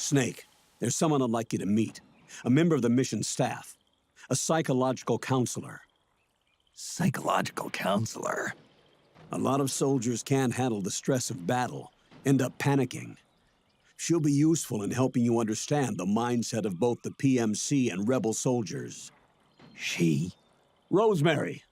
Snake, there's someone I'd like you to meet. A member of the mission staff. A psychological counselor. Psychological counselor? A lot of soldiers can't handle the stress of battle, end up panicking. She'll be useful in helping you understand the mindset of both the PMC and rebel soldiers. She? Rosemary.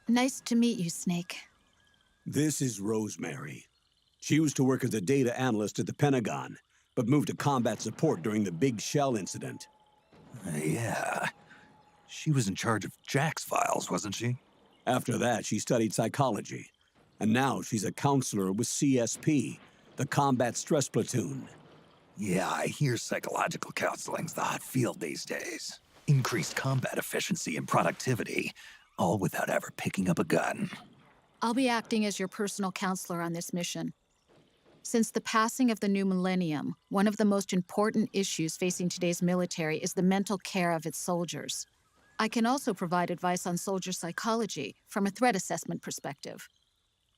Nice to meet you, Snake. This is Rosemary. She used to work as a data analyst at the Pentagon, but moved to combat support during the Big Shell incident. Yeah. She was in charge of Jack's files, wasn't she? After that, she studied psychology. And now she's a counselor with CSP, the Combat Stress Platoon. Yeah, I hear psychological counseling's the hot field these days. Increased combat efficiency and productivity, all without ever picking up a gun. I'll be acting as your personal counselor on this mission. Since the passing of the new millennium, one of the most important issues facing today's military is the mental care of its soldiers. I can also provide advice on soldier psychology from a threat assessment perspective.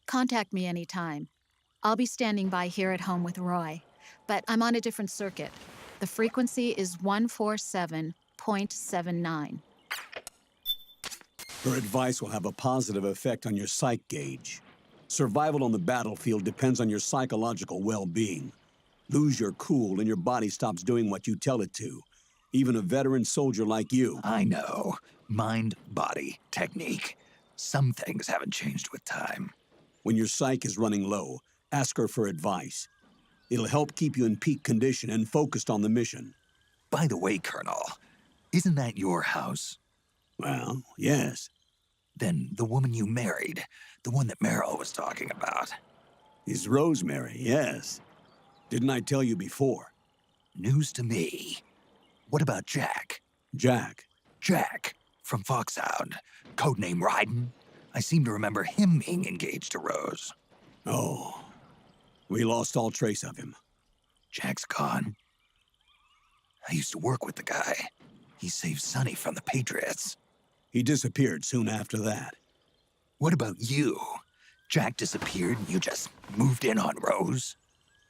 Contact me anytime. I'll be standing by here at home with Roy, but I'm on a different circuit. The frequency is 147.79. Her advice will have a positive effect on your psych gauge. Survival on the battlefield depends on your psychological well-being. Lose your cool and your body stops doing what you tell it to. Even a veteran soldier like you. I know. Mind, body, technique. Some things haven't changed with time. When your psyche is running low, ask her for advice. It'll help keep you in peak condition and focused on the mission. By the way, Colonel, isn't that your house? Well, yes. Then the woman you married, the one that Meryl was talking about. Is Rosemary, yes. Didn't I tell you before? News to me. What about Jack? Jack? Jack, from Foxhound. Codename Ryden. I seem to remember him being engaged to Rose. Oh. We lost all trace of him. Jack's gone. I used to work with the guy. He saved Sonny from the Patriots. He disappeared soon after that. What about you? Jack disappeared and you just moved in on Rose?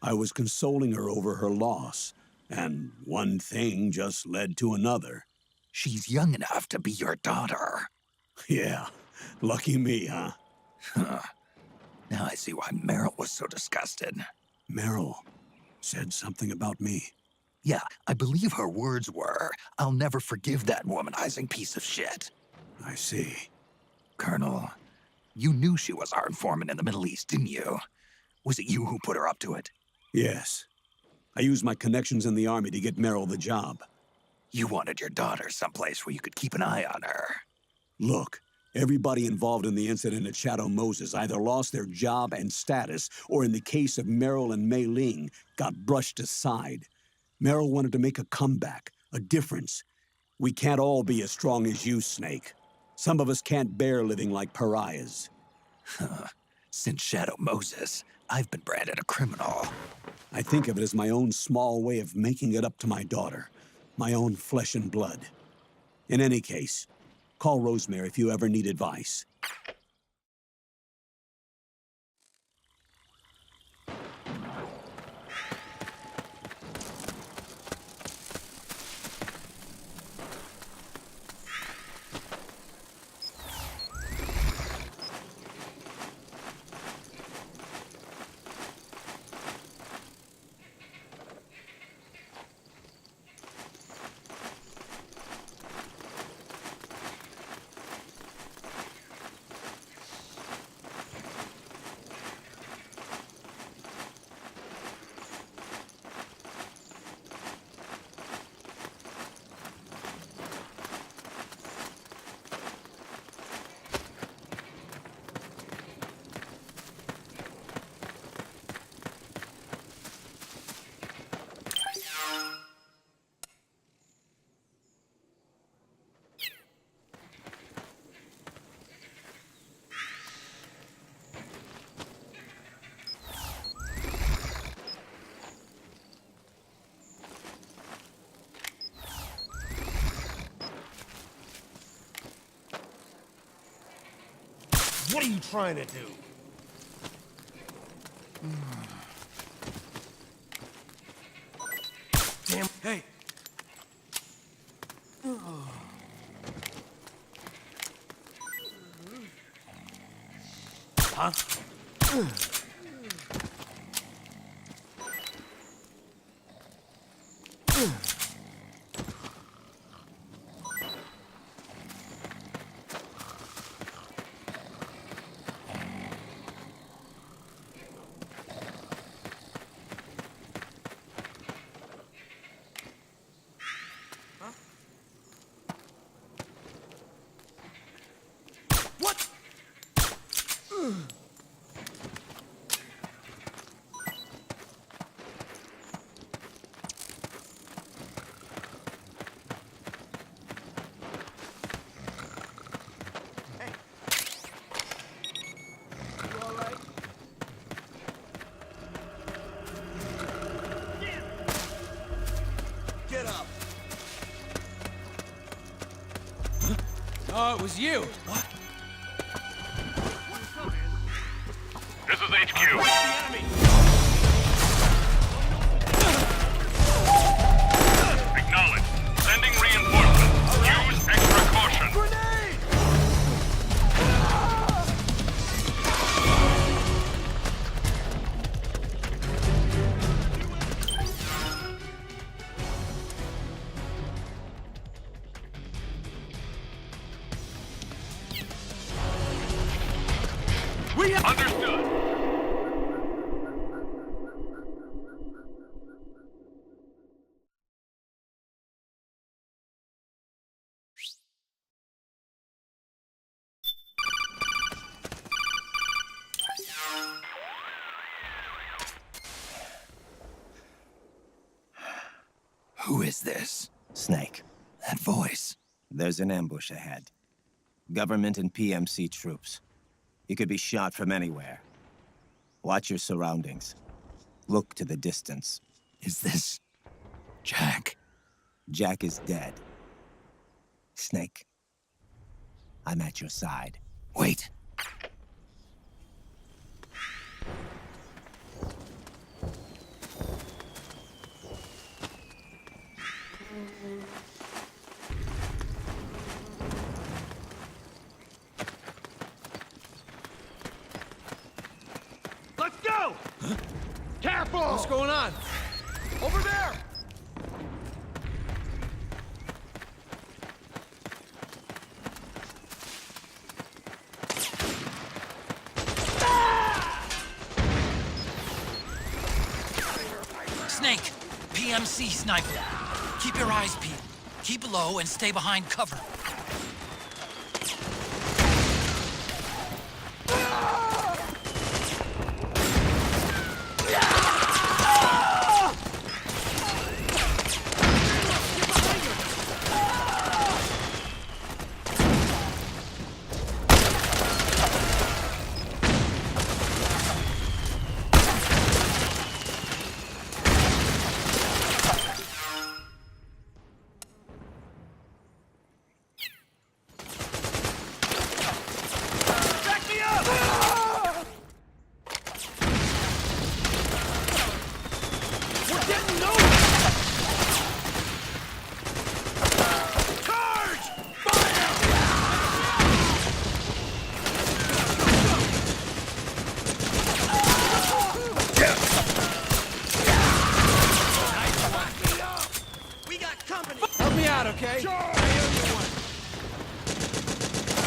I was consoling her over her loss, and one thing just led to another. She's young enough to be your daughter. Yeah, lucky me, huh? Huh. Now I see why Meryl was so disgusted. Meryl said something about me. Yeah, I believe her words were, "I'll never forgive that womanizing piece of shit." I see. Colonel, you knew she was our informant in the Middle East, didn't you? Was it you who put her up to it? Yes. I used my connections in the Army to get Meryl the job. You wanted your daughter someplace where you could keep an eye on her. Look, everybody involved in the incident at Shadow Moses either lost their job and status, or in the case of Meryl and Mei Ling, got brushed aside. Meryl wanted to make a comeback, a difference. We can't all be as strong as you, Snake. Some of us can't bear living like pariahs. Since Shadow Moses, I've been branded a criminal. I think of it as my own small way of making it up to my daughter. My own flesh and blood. In any case, call Rosemary if you ever need advice. What are you trying to do? Damn. Hey. Huh? What? Get up! Oh, it was you. What? This is HQ. Where's the enemy? Acknowledge. Sending reinforcements. Use extra caution. Grenade! We have... Understood. Who is this? Snake, That voice. there's an ambush ahead. Government and PMC troops. You could be shot from anywhere. Watch your surroundings. Look to the distance. Is this... Jack? Jack is dead. Snake, I'm at your side. Wait. Let's go! Careful! What's going on? Over there! Snake, PMC sniper. Keep your eyes peeled. Keep low and stay behind cover. Back me up! We're getting nowhere! Charge! We got company! Help me out, okay? Go! We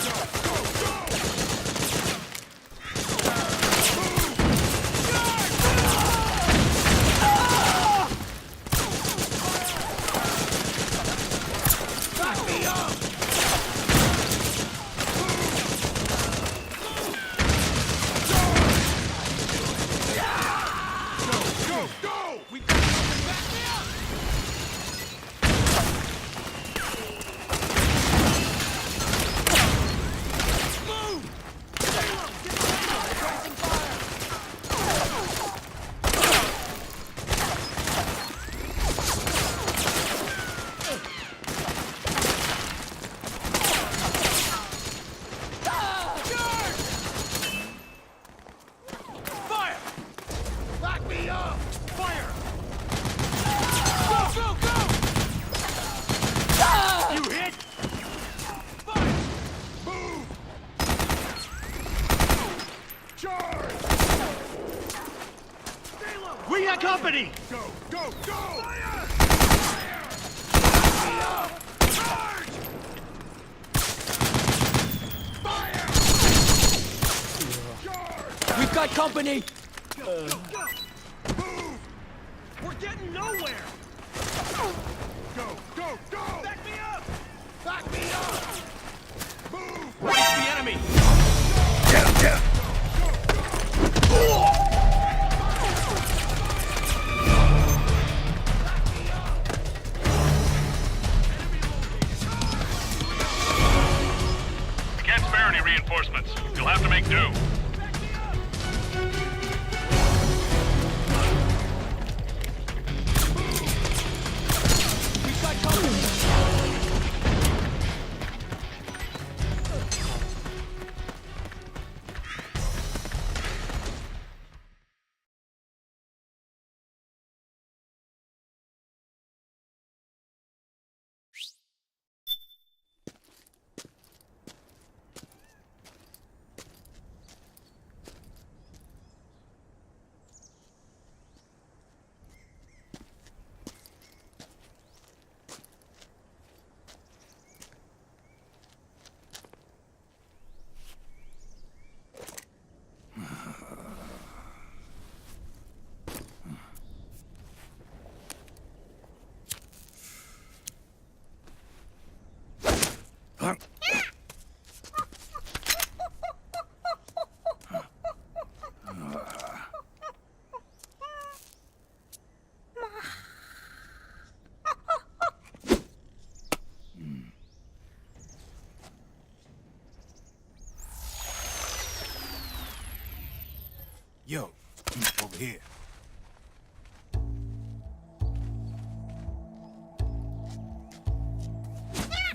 got company! Back me up! company! Go, go, go! Fire! Charge! Fire! Charge! We've got company! Go, go, go! Move! We're getting nowhere! Go, go, go! Back me up! Back me up! Move! It's the enemy! Get him, get him! Can't spare any reinforcements. You'll have to make do. We've got company! Yo, over here.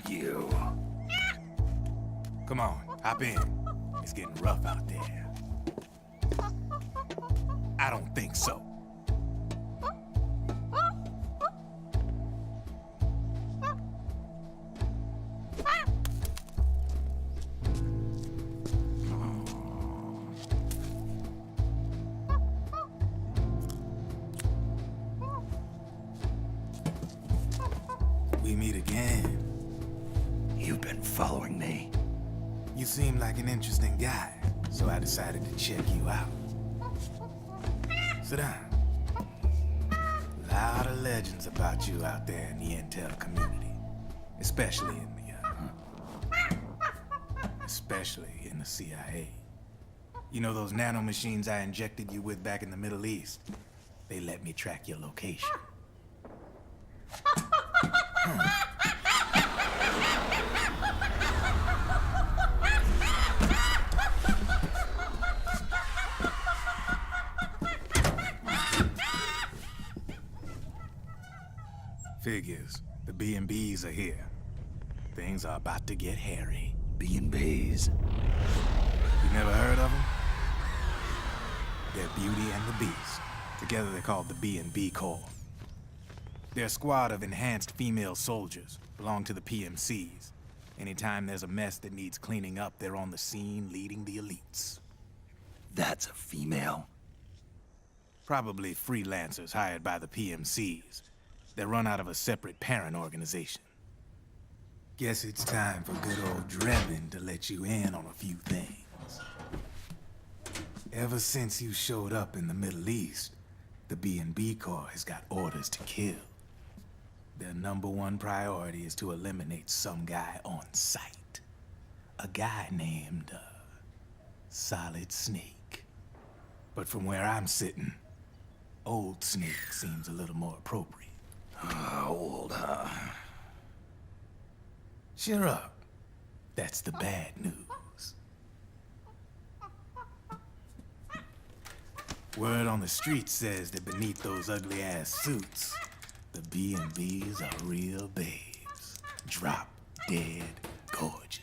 You. Come on, hop in. It's getting rough out there. I don't think so. We meet again. You've been following me. You seem like an interesting guy, so I decided to check you out. Sit down. A lot of legends about you out there in the intel community, especially in the CIA. You know those nanomachines I injected you with back in the Middle East? They let me track your location. Figures. The B&Bs are here. Things are about to get hairy. B&Bs. You never heard of them? They're Beauty and the Beast. Together they're called the B&B Corps. They're a squad of enhanced female soldiers, belong to the PMCs. Anytime there's a mess that needs cleaning up, they're on the scene leading the elites. That's a female. Probably freelancers hired by the PMCs. They're run out of a separate parent organization. Guess it's time for good old Drebin to let you in on a few things. Ever since you showed up in the Middle East, the B&B Corps has got orders to kill. Their #1 priority is to eliminate some guy on sight. A guy named, Solid Snake. But from where I'm sitting, Old Snake seems a little more appropriate. Old, huh? Cheer up. That's the bad news. Word on the street says that beneath those ugly-ass suits, the B&Bs are real babes. Drop dead gorgeous.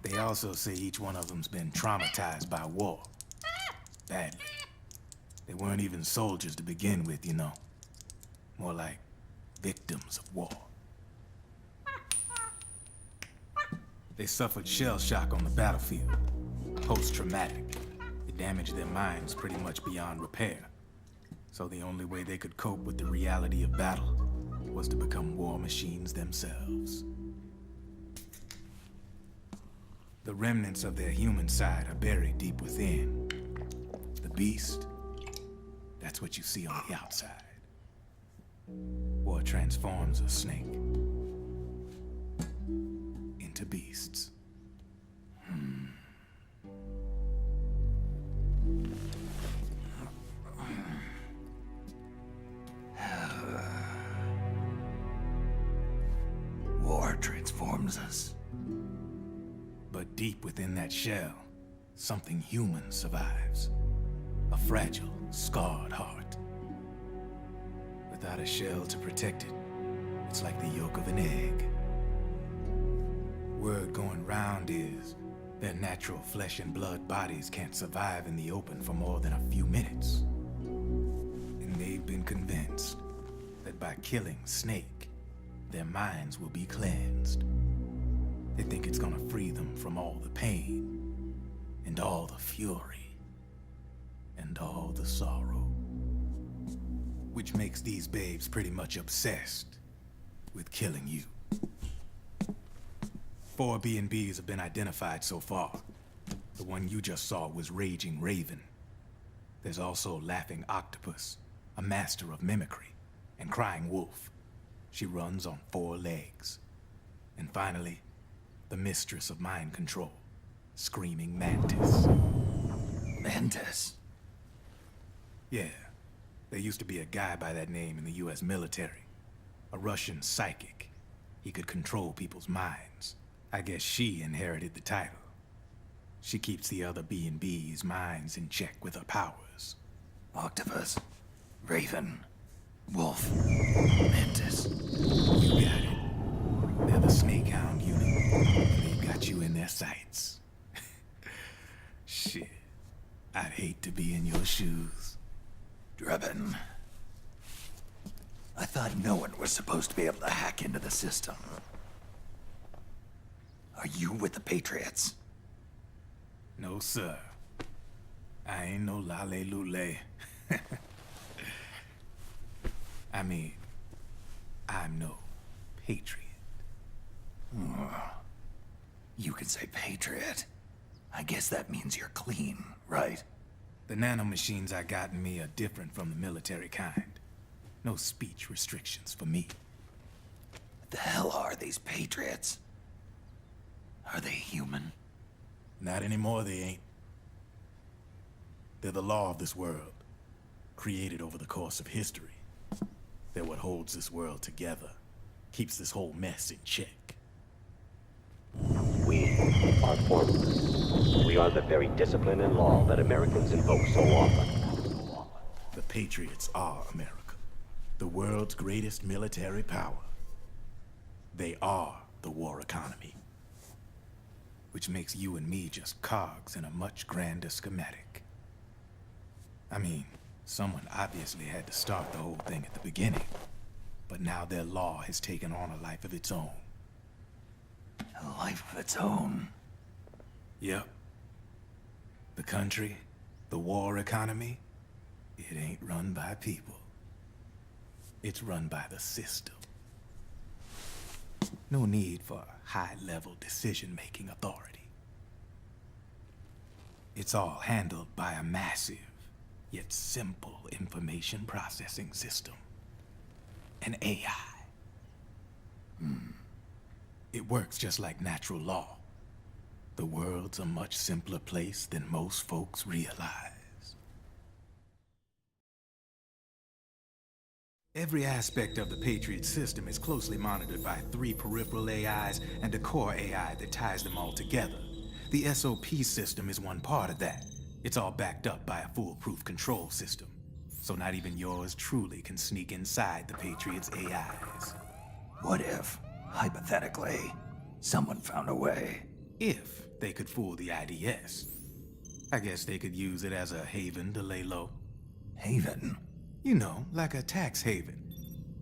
They also say each one of them's been traumatized by war. Badly. They weren't even soldiers to begin with, you know. More like victims of war. They suffered shell shock on the battlefield. Post-traumatic. It damaged their minds pretty much beyond repair. So the only way they could cope with the reality of battle was to become war machines themselves. The remnants of their human side are buried deep within. The beast, that's what you see on the outside. War transforms a snake into beasts. War transforms us. But deep within that shell, something human survives. A fragile, scarred heart. Without a shell to protect it, it's like the yolk of an egg. Word going round is their natural flesh and blood bodies can't survive in the open for more than a few minutes. And they've been convinced that by killing Snake, their minds will be cleansed. They think it's gonna free them from all the pain, and all the fury, and all the sorrow. Which makes these babes pretty much obsessed with killing you. 4 B&Bs have been identified so far. The one you just saw was Raging Raven. There's also Laughing Octopus, a master of mimicry, and Crying Wolf. She runs on 4 legs. And finally, the mistress of mind control, Screaming Mantis. Mantis? Yeah, there used to be a guy by that name in the US military. A Russian psychic. He could control people's minds. I guess she inherited the title. She keeps the other B&B's minds in check with her powers. Octopus, Raven, Wolf, Mantis. You got it. They're the Snake Hound unit, and they've got you in their sights. Shit. I'd hate to be in your shoes. Drebin. I thought no one was supposed to be able to hack into the system. Are you with the Patriots? No, sir. I ain't no lale-lule. I mean, I'm no patriot. You can say Patriot. I guess that means you're clean, right? The nanomachines I got in me are different from the military kind. No speech restrictions for me. What the hell are these Patriots? Are they human? Not anymore, they ain't. They're the law of this world, created over the course of history. They're what holds this world together, keeps this whole mess in check. We are formless. We are the very discipline and law that Americans invoke so often. The Patriots are America, the world's greatest military power. They are the war economy, which makes you and me just cogs in a much grander schematic. I mean, someone obviously had to start the whole thing at the beginning, but now their law has taken on a life of its own. A life of its own. Yep. The country, the war economy, it ain't run by people. It's run by the system. No need for high-level decision-making authority. It's all handled by a massive, yet simple information processing system. An AI. It works just like natural law. The world's a much simpler place than most folks realize. Every aspect of the Patriot system is closely monitored by 3 peripheral AIs and a core AI that ties them all together. The SOP system is one part of that. It's all backed up by a foolproof control system. So not even yours truly can sneak inside the Patriots' AIs. What if, hypothetically, someone found a way? If they could fool the IDS. I guess they could use it as a haven to lay low. Haven? You know, like a tax haven.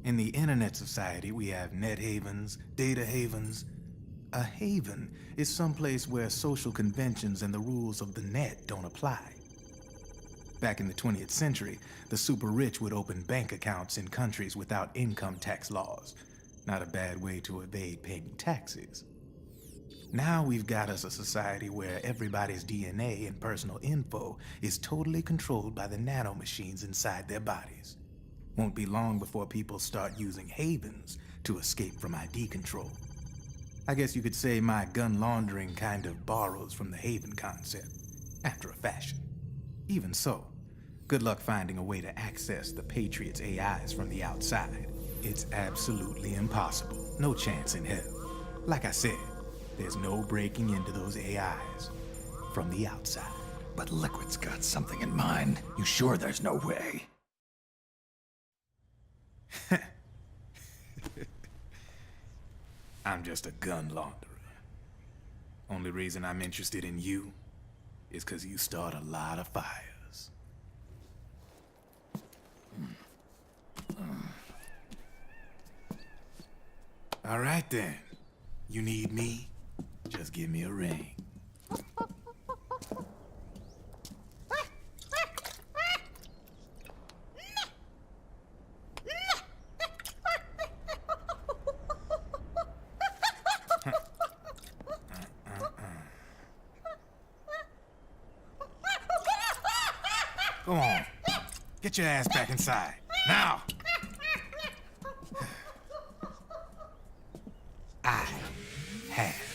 In the internet society, we have net havens, data havens. A haven is someplace where social conventions and the rules of the net don't apply. Back in the 20th century, the super rich would open bank accounts in countries without income tax laws. Not a bad way to evade paying taxes. Now we've got us a society where everybody's DNA and personal info is totally controlled by the nanomachines inside their bodies. Won't be long before people start using havens to escape from ID control. I guess you could say my gun laundering kind of borrows from the haven concept, after a fashion. Even so, good luck finding a way to access the Patriots' AIs from the outside. It's absolutely impossible. No chance in hell. Like I said, there's no breaking into those AIs from the outside. But Liquid's got something in mind. You sure there's no way? I'm just a gun launderer. Only reason I'm interested in you is because you start a lot of fires. All right then. You need me? Just give me a ring. Go on. Get your ass back inside. Now! I have